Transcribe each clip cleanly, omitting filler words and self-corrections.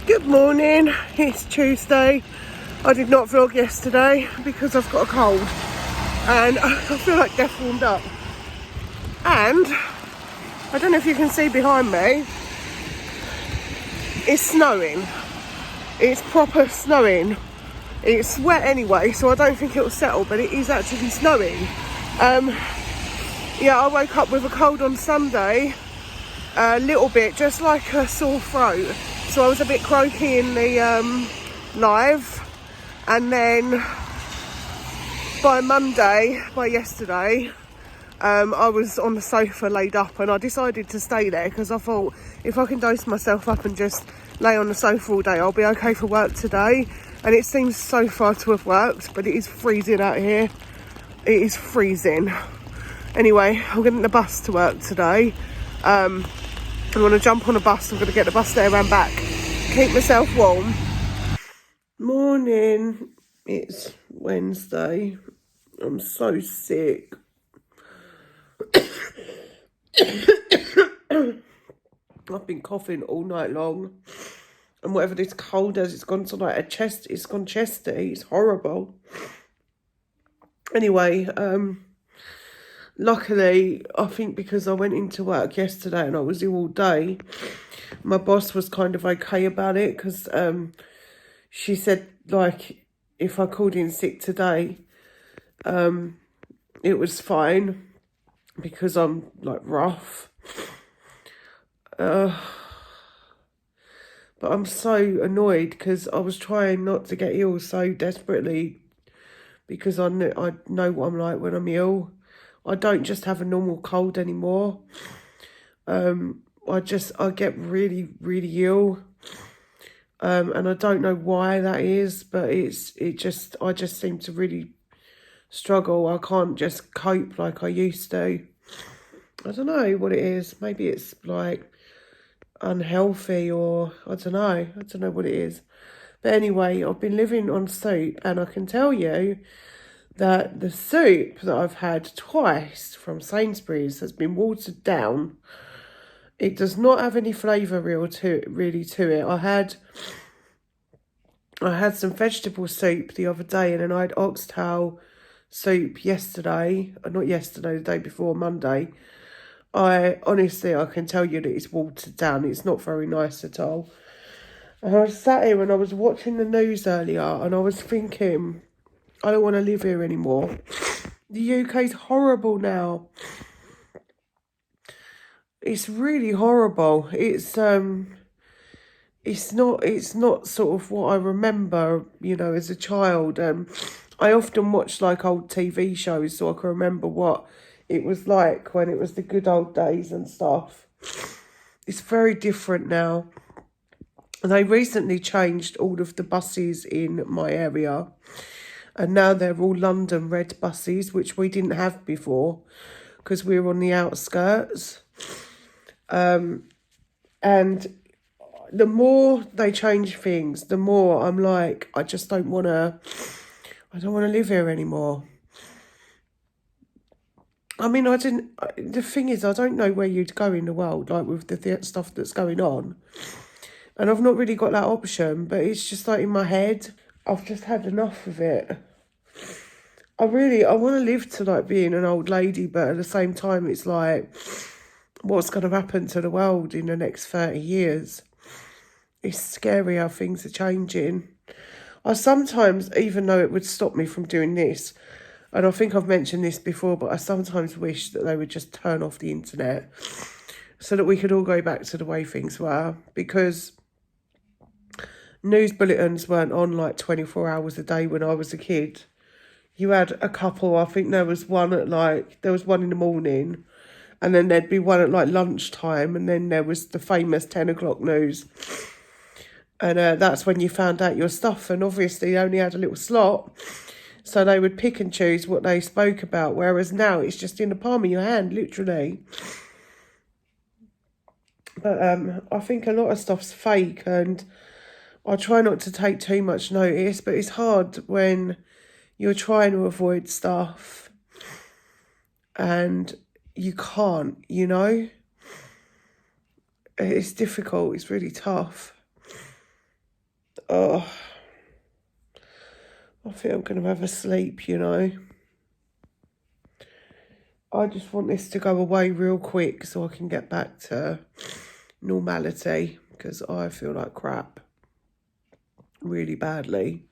Good morning, it's Tuesday. I did not vlog yesterday because I've got a cold and I feel like death warmed up. And I don't know if you can see behind me, it's snowing. It's proper snowing. It's wet anyway, so I don't think it'll settle, but it is actually snowing. Yeah, I woke up with a cold on Sunday, a little bit, just like a sore throat. So I was a bit croaky in the live, and then by yesterday, I was on the sofa laid up, and I decided to stay there because I thought if I can dose myself up and just lay on the sofa all day, I'll be okay for work today. And it seems so far to have worked, but it is freezing out here. It is freezing. Anyway, I'm getting the bus to work today. I'm going to jump on a bus. I'm going to get the bus there and back. Keep myself warm. Morning. It's Wednesday. I'm so sick. I've been coughing all night long. And whatever this cold does, it's gone to like a chest. It's gone chesty. It's horrible. Anyway, luckily, I think because I went into work yesterday and I was ill all day, my boss was kind of okay about it because she said, like, if I called in sick today, it was fine because I'm, like, rough. But I'm so annoyed because I was trying not to get ill so desperately because I know what I'm like when I'm ill. I don't just have a normal cold anymore. I get really, really ill. And I don't know why that is, but I just seem to really struggle. I can't just cope like I used to. I don't know what it is. Maybe it's like unhealthy, or I don't know what it is. But anyway, I've been living on soup, and I can tell you that the soup that I've had twice from Sainsbury's has been watered down. It does not have any flavour really to it. I had some vegetable soup the other day, and then I had oxtail soup yesterday. Not yesterday, the day before, Monday. I can tell you that it's watered down. It's not very nice at all. And I was sat here and I was watching the news earlier, and I was thinking, I don't want to live here anymore. The UK's horrible now. It's really horrible. It's not sort of what I remember, as a child. I often watch like old TV shows so I can remember what it was like when it was the good old days and stuff. It's very different now. They recently changed all of the buses in my area, and now they're all London red buses, which we didn't have before because we were on the outskirts. And the more they change things, the more I'm like, I don't want to live here anymore. I mean, the thing is, I don't know where you'd go in the world, like with the stuff that's going on. And I've not really got that option, but it's just like in my head, I've just had enough of it. I want to live to like being an old lady, but at the same time, it's like, what's going to happen to the world in the next 30 years? It's scary how things are changing. I sometimes, even though it would stop me from doing this, and I think I've mentioned this before, but I sometimes wish that they would just turn off the internet so that we could all go back to the way things were, because news bulletins weren't on like 24 hours a day when I was a kid. You had a couple, I think there was one in the morning, and then there'd be one at like lunchtime, and then there was the famous 10 o'clock news. And that's when you found out your stuff, and obviously they only had a little slot, so they would pick and choose what they spoke about, whereas now it's just in the palm of your hand, literally. But I think a lot of stuff's fake, and I try not to take too much notice, but it's hard when you're trying to avoid stuff and you can't, It's difficult. It's really tough. Oh, I think I'm going to have a sleep, you know. I just want this to go away real quick so I can get back to normality, because I feel like crap really badly.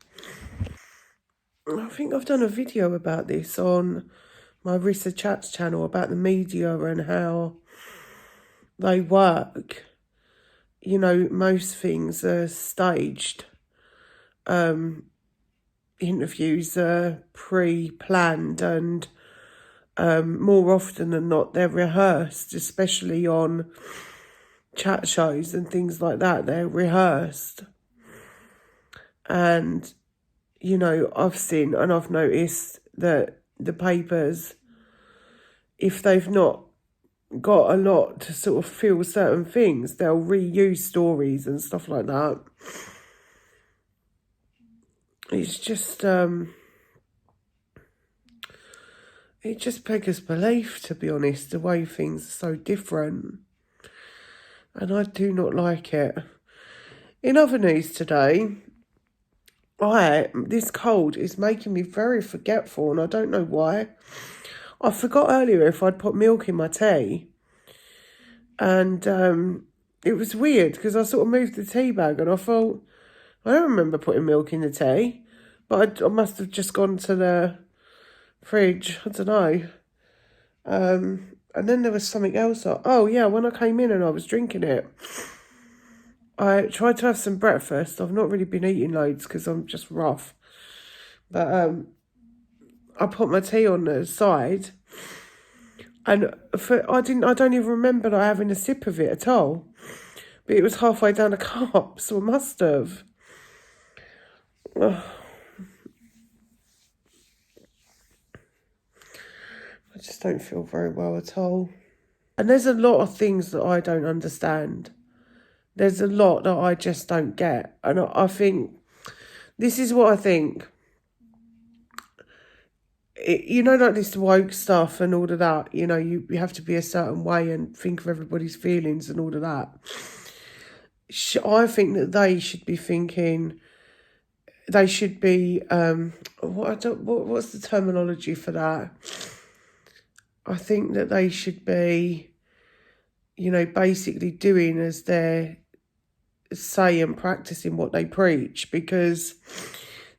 I think I've done a video about this on my Rissa Chats channel about the media and how they work. You know, most things are staged. Interviews are pre-planned, and more often than not they're rehearsed, especially on chat shows and things like that. They're rehearsed. And, you know, I've seen and I've noticed that the papers, if they've not got a lot to sort of fill certain things, they'll reuse stories and stuff like that. It's just it just beggars belief, to be honest, the way things are so different. And I do not like it. In other news today, this cold is making me very forgetful, and I don't know why. I forgot earlier if I'd put milk in my tea. And it was weird because I sort of moved the tea bag and I thought, I don't remember putting milk in the tea. But I must have just gone to the fridge. I don't know. And then there was something else. Oh, yeah, when I came in and I was drinking it, I tried to have some breakfast. I've not really been eating loads because I'm just rough. But I put my tea on the side, and I don't even remember like having a sip of it at all. But it was halfway down a cup, so I must have. Ugh. I just don't feel very well at all. And there's a lot of things that I don't understand. There's a lot that I just don't get. And I think, this is what I think. You know, like this woke stuff and all of that, you know, you have to be a certain way and think of everybody's feelings and all of that. I think that they should be thinking, they should be, what's the terminology for that? I think that they should be, you know, basically doing as they say and practicing what they preach, because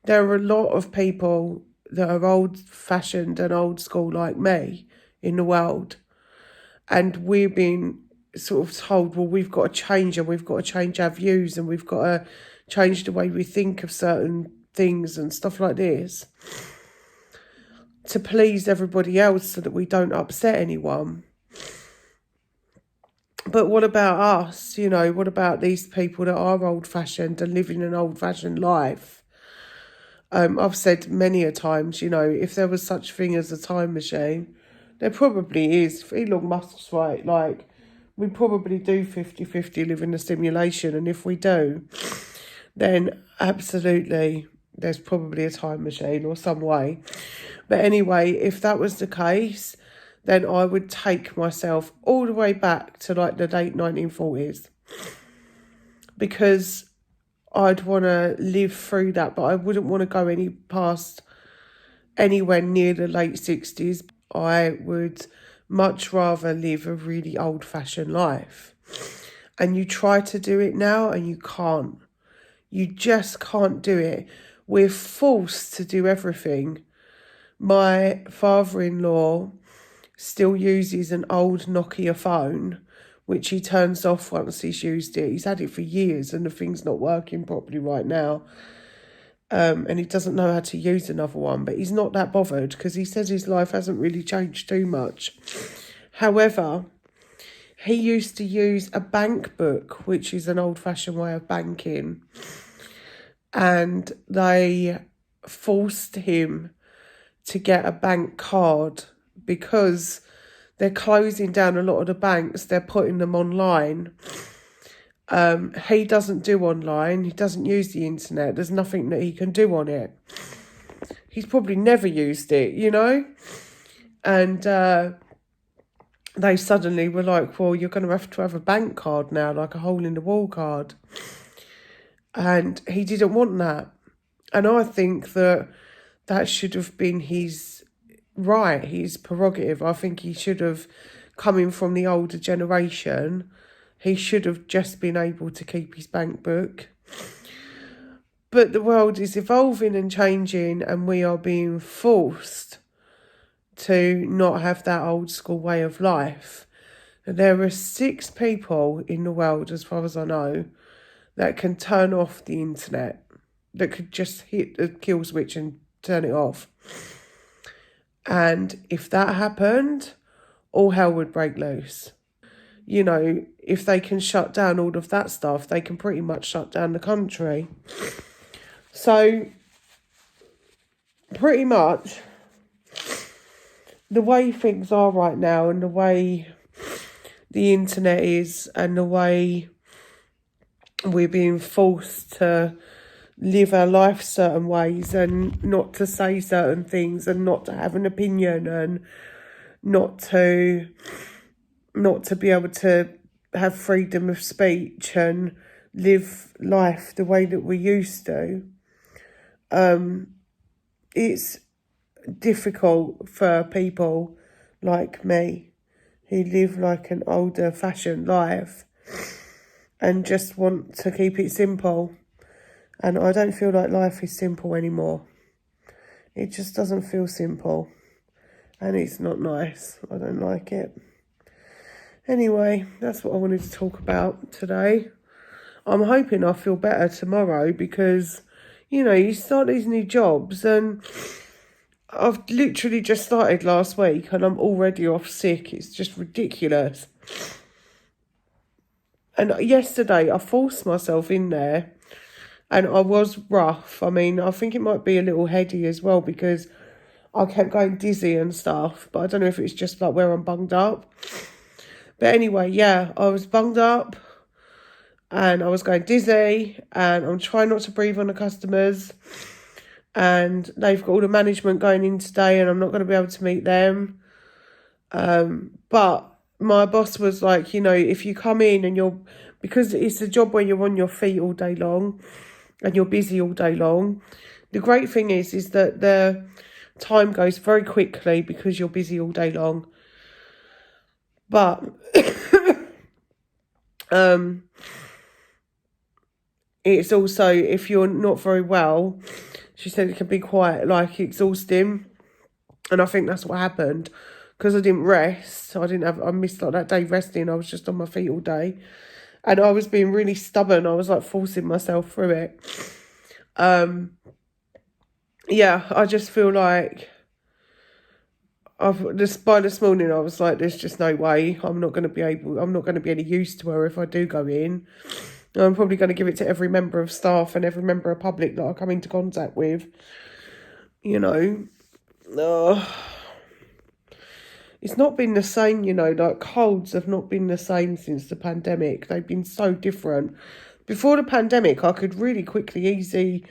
there are a lot of people that are old-fashioned and old school like me in the world, and we're being sort of told, well, we've got to change and we've got to change our views and we've got to change the way we think of certain things and stuff like this to please everybody else so that we don't upset anyone. But what about us? You know, what about these people that are old-fashioned and living an old-fashioned life? I've said many a times, you know, if there was such thing as a time machine, there probably is. If Elon Musk's right, like, we probably do 50-50 live in a simulation. And if we do, then absolutely there's probably a time machine or some way. But anyway, if that was the case, then I would take myself all the way back to like the late 1940s, because I'd want to live through that, but I wouldn't want to go any past anywhere near the late 60s. I would much rather live a really old-fashioned life. And you try to do it now and you can't. You just can't do it. We're forced to do everything. My father-in-law still uses an old Nokia phone, which he turns off once he's used it. He's had it for years and the thing's not working properly right now. And he doesn't know how to use another one, but he's not that bothered because he says his life hasn't really changed too much. However, he used to use a bank book, which is an old-fashioned way of banking, and they forced him to get a bank card because they're closing down a lot of the banks. They're putting them online. He doesn't do online. He doesn't use the internet. There's nothing that he can do on it. He's probably never used it, you know? And they suddenly were like, well, you're going to have a bank card now, like a hole-in-the-wall card. And he didn't want that. And I think that should have been his right, his prerogative. I think he should have, coming from the older generation, he should have just been able to keep his bank book. But the world is evolving and changing, and we are being forced to not have that old school way of life. There are 6 people in the world, as far as I know, that can turn off the internet, that could just hit the kill switch and turn it off. And if that happened, all hell would break loose. You know, if they can shut down all of that stuff, they can pretty much shut down the country. So, pretty much, the way things are right now and the way the internet is and the way we're being forced to live our life certain ways and not to say certain things and not to have an opinion and not to be able to have freedom of speech and live life the way that we used to. It's difficult for people like me who live like an older fashioned life and just want to keep it simple. And I don't feel like life is simple anymore. It just doesn't feel simple. And it's not nice. I don't like it. Anyway, that's what I wanted to talk about today. I'm hoping I feel better tomorrow because, you know, you start these new jobs and I've literally just started last week and I'm already off sick. It's just ridiculous. And yesterday I forced myself in there and I was rough. I mean, I think it might be a little heady as well because I kept going dizzy and stuff. But I don't know if it's just like where I'm bunged up. But anyway, yeah, I was bunged up and I was going dizzy and I'm trying not to breathe on the customers. And they've got all the management going in today and I'm not going to be able to meet them. But my boss was like, you know, if you come in and because it's a job where you're on your feet all day long and you're busy all day long. The great thing is that the time goes very quickly because you're busy all day long. But it's also, if you're not very well, she said it can be quite like exhausting. And I think that's what happened because I didn't rest. I missed like that day resting. I was just on my feet all day. And I was being really stubborn. I was like forcing myself through it. Yeah, I just feel like by this morning I was like, there's just no way. I'm not going to be any use to her if I do go in. I'm probably going to give it to every member of staff and every member of public that I come into contact with. You know, it's not been the same, you know, like colds have not been the same since the pandemic. They've been so different. Before the pandemic, I could really quickly easily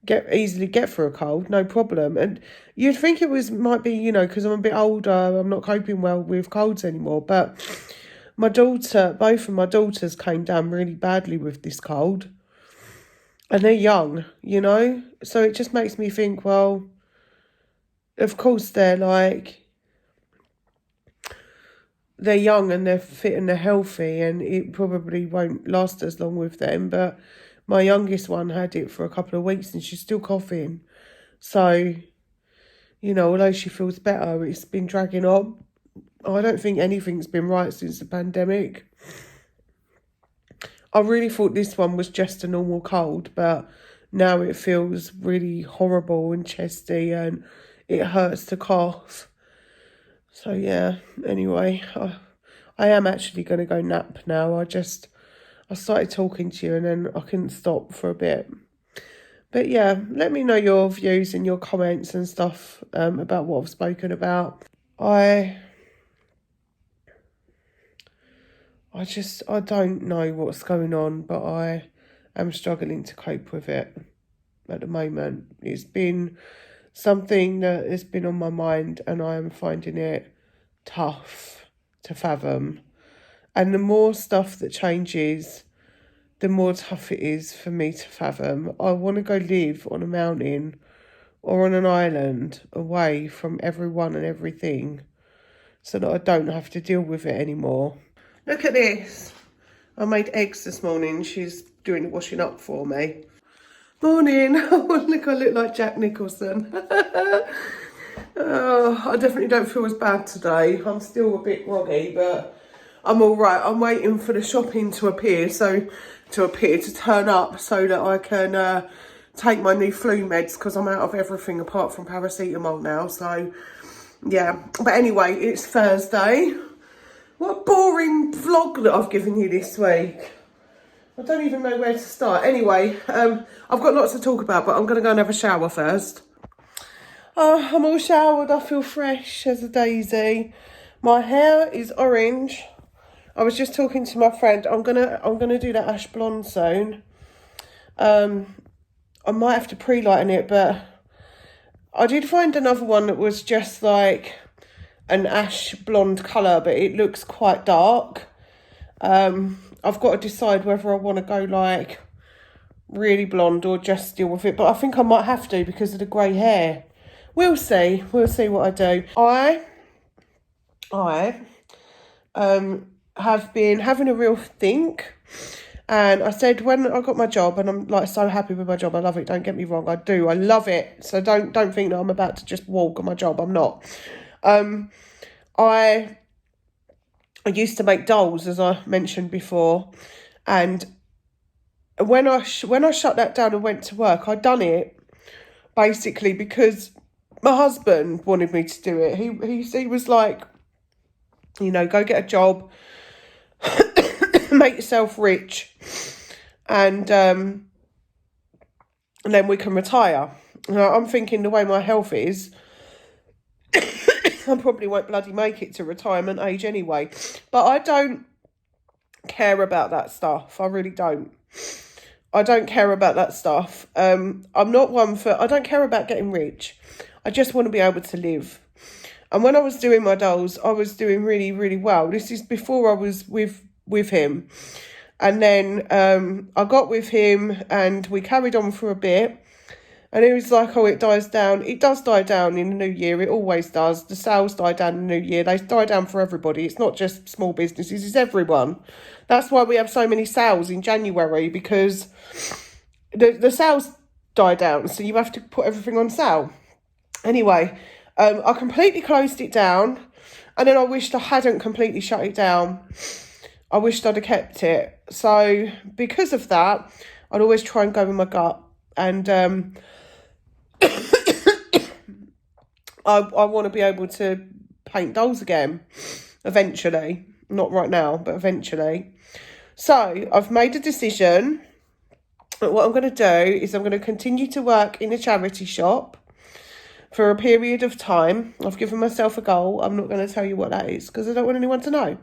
get through a cold, no problem. And you'd think might be, you know, because I'm a bit older, I'm not coping well with colds anymore. But both of my daughters came down really badly with this cold. And they're young, you know? So it just makes me think, well, of course they're young and they're fit and they're healthy and it probably won't last as long with them. But my youngest one had it for a couple of weeks and she's still coughing. So, you know, although she feels better, it's been dragging on. I don't think anything's been right since the pandemic. I really thought this one was just a normal cold, but now it feels really horrible and chesty and it hurts to cough. So yeah, anyway, I am actually going to go nap now. I started talking to you and then I couldn't stop for a bit. But yeah, let me know your views and your comments and stuff about what I've spoken about. I don't know what's going on, but I am struggling to cope with it at the moment. It's been something that has been on my mind and I am finding it tough to fathom. And the more stuff that changes, the more tough it is for me to fathom. I want to go live on a mountain or on an island away from everyone and everything so that I don't have to deal with it anymore. Look at this. I made eggs this morning. She's doing the washing up for me. Morning. Oh, look, I look like Jack Nicholson. I definitely don't feel as bad today. I'm still a bit groggy, but I'm all right. I'm waiting for the shopping to turn up so that I can take my new flu meds, because I'm out of everything apart from paracetamol now. So, yeah. But anyway, it's Thursday. What a boring vlog that I've given you this week. I don't even know where to start. Anyway, I've got lots to talk about, but I'm going to go and have a shower first. Oh, I'm all showered. I feel fresh as a daisy. My hair is orange. I was just talking to my friend. I'm gonna do that ash blonde soon. I might have to pre-lighten it, but I did find another one that was just like an ash blonde colour, but it looks quite dark. I've got to decide whether I want to go like really blonde or just deal with it. But I think I might have to because of the grey hair. We'll see. We'll see what I do. I have been having a real think. And I said when I got my job, and I'm like so happy with my job. I love it. Don't get me wrong. I do. I love it. So don't think that I'm about to just walk on my job. I'm not. I used to make dolls, as I mentioned before, and when I shut that down and went to work, I'd done it basically because my husband wanted me to do it. He was like, you know, go get a job, make yourself rich, and then we can retire. Now, I'm thinking the way my health is, I probably won't bloody make it to retirement age anyway. But I don't care about that stuff. I really don't. I don't care about that stuff. I'm not one for... I don't care about getting rich. I just want to be able to live. And when I was doing my dolls, I was doing really, really well. This is before I was with him. And then I got with him and we carried on for a bit. And it was like, oh, it dies down. It does die down in the new year. It always does. The sales die down in the new year. They die down for everybody. It's not just small businesses. It's everyone. That's why we have so many sales in January, because the sales die down. So you have to put everything on sale. Anyway, I completely closed it down. And then I wished I hadn't completely shut it down. I wished I'd have kept it. So because of that, I'd always try and go with my gut. And I want to be able to paint dolls again, eventually. Not right now, but eventually. So I've made a decision. What I'm going to do is I'm going to continue to work in a charity shop for a period of time. I've given myself a goal. I'm not going to tell you what that is because I don't want anyone to know.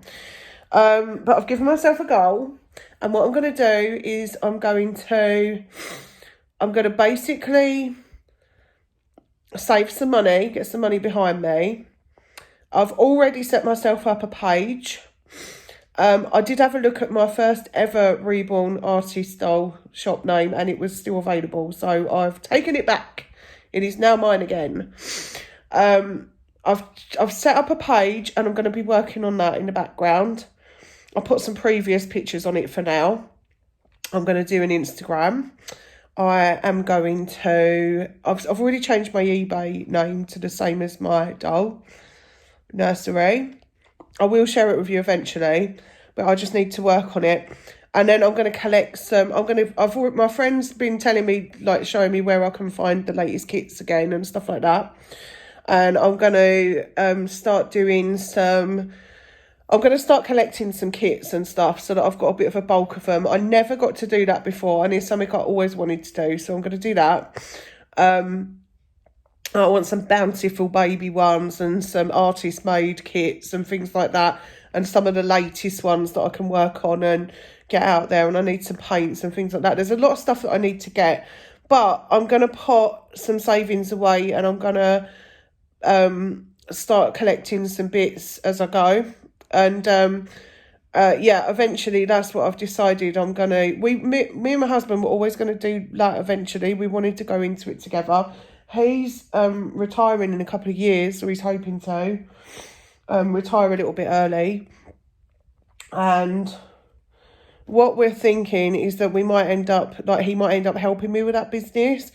But I've given myself a goal. And what I'm going to do is I'm going to basically save some money, get some money behind me. I've already set myself up a page. I did have a look at my first ever Reborn artist doll shop name and it was still available. So I've taken it back. It is now mine again. I've set up a page and I'm going to be working on that in the background. I'll put some previous pictures on it for now. I'm going to do an Instagram. I am going to... I've already changed my eBay name to the same as my doll nursery. I will share it with you eventually, but I just need to work on it. And then I'm going to collect some... my friend's been telling me, like, showing me where I can find the latest kits again and stuff like that. And I'm going to start doing some... I'm going to start collecting some kits and stuff so that I've got a bit of a bulk of them. I never got to do that before and it's something I always wanted to do. So I'm going to do that. I want some bountiful baby ones and some artist made kits and things like that. And some of the latest ones that I can work on and get out there. And I need some paints and things like that. There's a lot of stuff that I need to get. But I'm going to put some savings away and I'm going to start collecting some bits as I go. And yeah, eventually that's what I've decided I'm going to... Me and my husband were always going to do that eventually. We wanted to go into it together. He's retiring in a couple of years, or he's hoping to retire a little bit early. And what we're thinking is that we might end up, like, he might end up helping me with that business.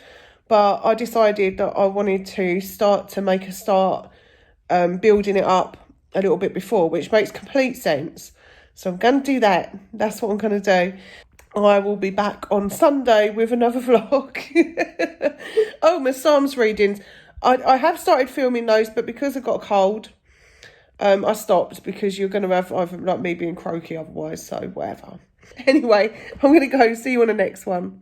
But I decided that I wanted to make a start building it up a little bit before, which makes complete sense. So I'm going to do that. That's what I'm going to do. I will be back on Sunday with another vlog. Oh, my Psalms readings. I have started filming those, but because I got a cold, I stopped, because you're going to have either like me being croaky otherwise, so whatever. Anyway, I'm going to go. See you on the next one.